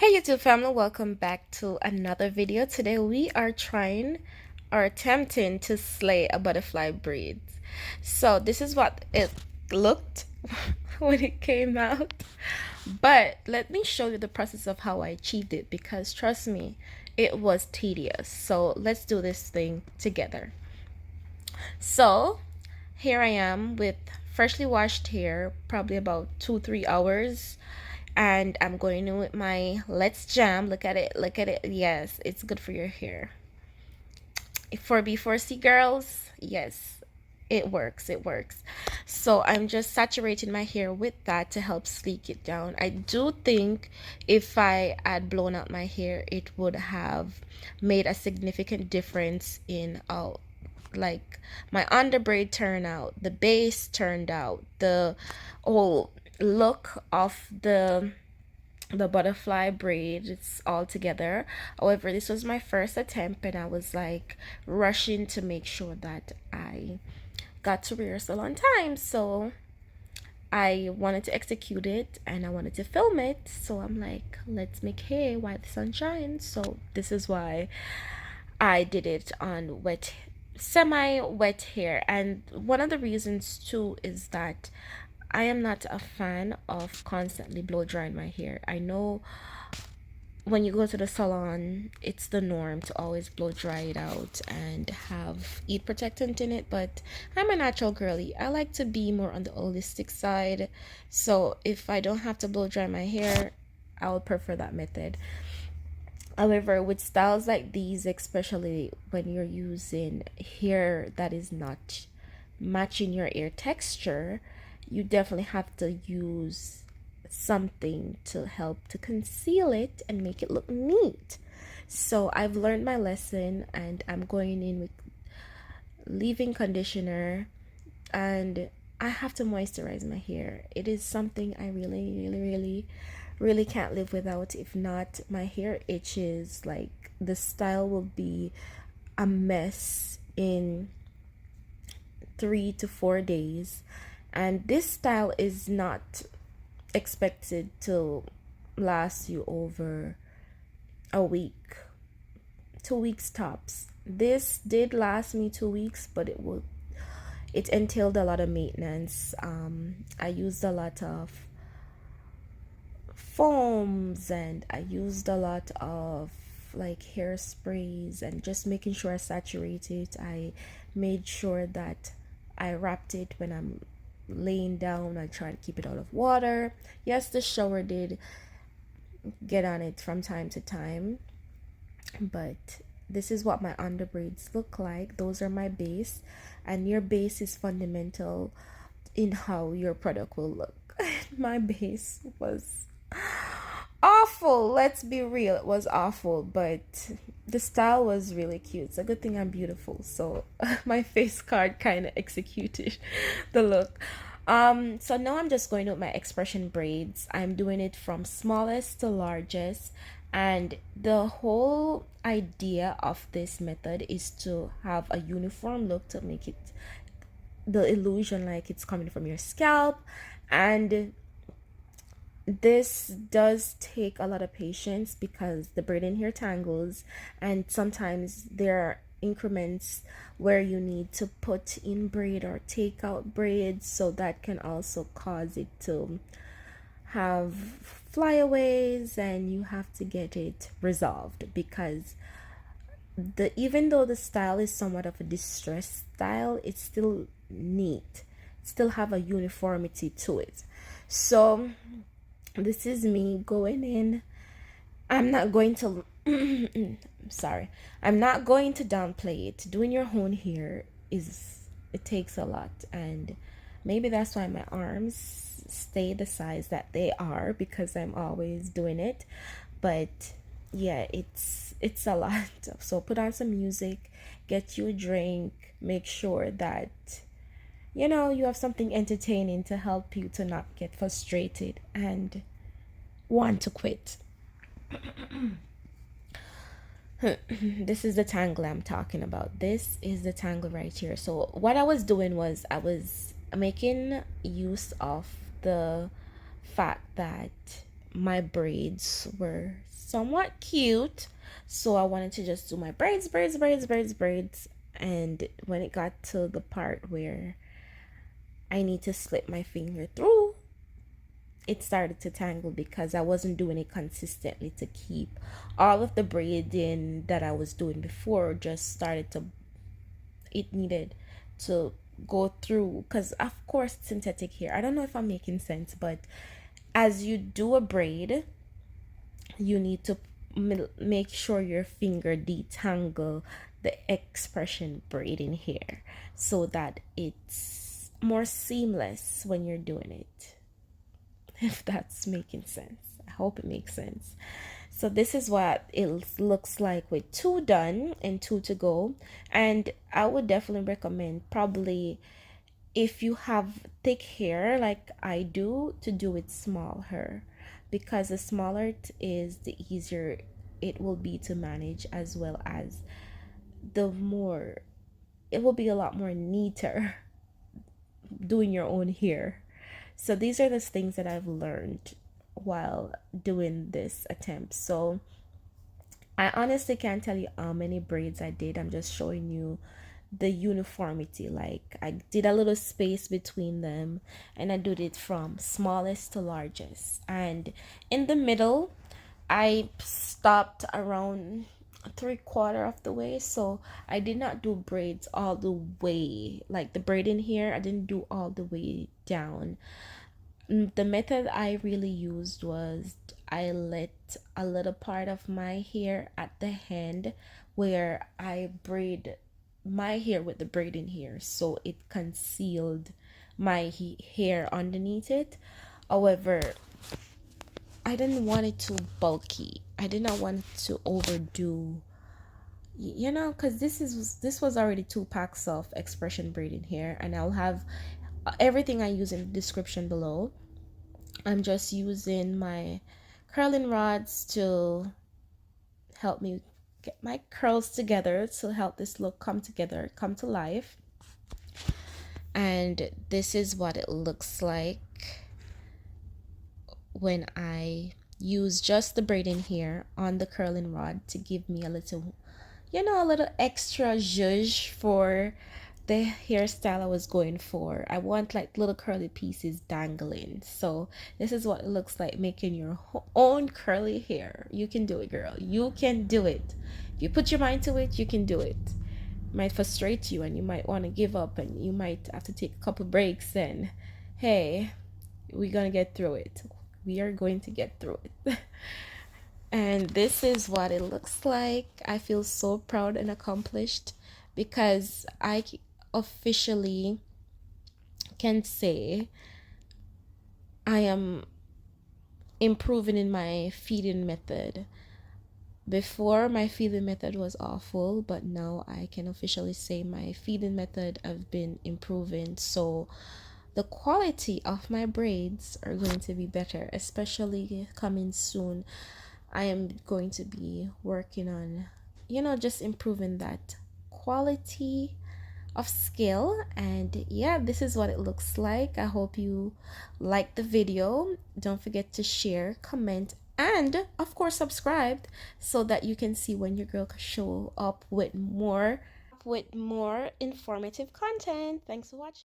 Hey YouTube family, welcome back to another video. Today we are trying or attempting to slay a butterfly braid. So this is what it looked when it came out. But let me show you the process of how I achieved it, because trust me, it was tedious. So let's do this thing together. So here I am with freshly washed hair, probably about 2-3 hours, and I'm going in with my Let's Jam. Look at it, look at it. Yes, it's good for your hair. For B4C girls, yes, it works, it works. So I'm just saturating my hair with that to help sleek it down. I do think if I had blown out my hair, it would have made a significant difference in like my under braid turnout, the base turned out, the whole look of the butterfly braid, it's all together. However, this was my first attempt and I was like rushing to make sure that I got to rehearsal on time. So I wanted to execute it and I wanted to film it. So I'm like, let's make hay while the sun shines. So this is why I did it on wet, semi-wet hair. And one of the reasons too is that I am not a fan of constantly blow drying my hair. I know when you go to the salon, it's the norm to always blow dry it out and have heat protectant in it, but I'm a natural girly. I like to be more on the holistic side. So if I don't have to blow dry my hair, I would prefer that method. However, with styles like these, especially when you're using hair that is not matching your ear texture, you definitely have to use something to help to conceal it and make it look neat. So I've learned my lesson and I'm going in with leave-in conditioner, and I have to moisturize my hair. It is something I really can't live without. If not, my hair itches. Like, the style will be a mess in 3 to 4 days, and this style is not expected to last you over a week, 2 weeks tops. This did last me 2 weeks, but it entailed a lot of maintenance. I used a lot of foams and I used a lot of like hairsprays and just making sure I saturate it. I made sure that I wrapped it when I'm laying down. I try to keep it out of water. Yes, the shower did get on it from time to time, but this is what my under braids look like. Those are my base, and your base is fundamental in how your product will look. My base was awful, let's be real, it was awful, but the style was really cute. It's a good thing I'm beautiful, so my face card kind of executed the look. So now I'm just going with my expression braids. I'm doing it from smallest to largest, and the whole idea of this method is to have a uniform look, to make it the illusion like it's coming from your scalp. And this does take a lot of patience because the braid in here tangles, and sometimes there are increments where you need to put in braid or take out braids, so that can also cause it to have flyaways, and you have to get it resolved, because even though the style is somewhat of a distressed style, it's still neat, still have a uniformity to it. So this is me going in. I'm not going to sorry, I'm not going to downplay it. Doing your own hair it takes a lot, and maybe that's why my arms stay the size that they are, because I'm always doing it. But yeah, it's a lot. So put on some music, get you a drink, make sure that you have something entertaining to help you to not get frustrated and want to quit. This is the tangle I'm talking about. This is the tangle right here. So what I was doing was I was making use of the fact that my braids were somewhat cute. So I wanted to just do my braids, braids. And when it got to the part where I need to slip my finger through, it started to tangle because I wasn't doing it consistently to keep all of the braiding that I was doing before. Just started to, it needed to go through, because of course synthetic hair, I don't know if I'm making sense, but as you do a braid, you need to make sure your finger detangle the expression braiding hair so that it's more seamless when you're doing it. If that's making sense, I hope it makes sense. So this is what it looks like with 2 done and 2 to go. And I would definitely recommend, probably if you have thick hair like I do, to do it small hair, because the smaller it is, the easier it will be to manage, as well as the more it will be a lot more neater doing your own hair. So these are the things that I've learned while doing this attempt. So I honestly can't tell you how many braids I did. I'm just showing you the uniformity. Like, I did a little space between them, and I did it from smallest to largest. And in the middle, I stopped around 3/4 of the way. So I did not do braids all the way, like the braid in here, I didn't do all the way down. The method I really used was, I let a little part of my hair at the hand where I braid my hair with the braid in here, so it concealed my hair underneath it. However, I didn't want it too bulky. I did not want it to overdo, you know, because this was already 2 packs of expression braiding hair, and I'll have everything I use in the description below. I'm just using my curling rods to help me get my curls together, to help this look come together, come to life. And this is what it looks like when I use just the braiding here on the curling rod to give me a little, you know, a little extra zhuzh for the hairstyle I was going for. I want like little curly pieces dangling. So this is what it looks like making your own curly hair. You can do it, girl. You can do it. If you put your mind to it, you can do it. It might frustrate you and you might want to give up, and you might have to take a couple breaks, and hey, we're gonna get through it. We are going to get through it. And this is what it looks like. I feel so proud and accomplished because I officially can say I am improving in my feeding method. Before, my feeding method was awful, but now I can officially say my feeding method have been improving. So the quality of my braids are going to be better, especially coming soon. I am going to be working on, you know, just improving that quality of skill. And yeah, this is what it looks like. I hope you like the video. Don't forget to share, comment, and of course subscribe, so that you can see when your girl show up with more informative content. Thanks for watching.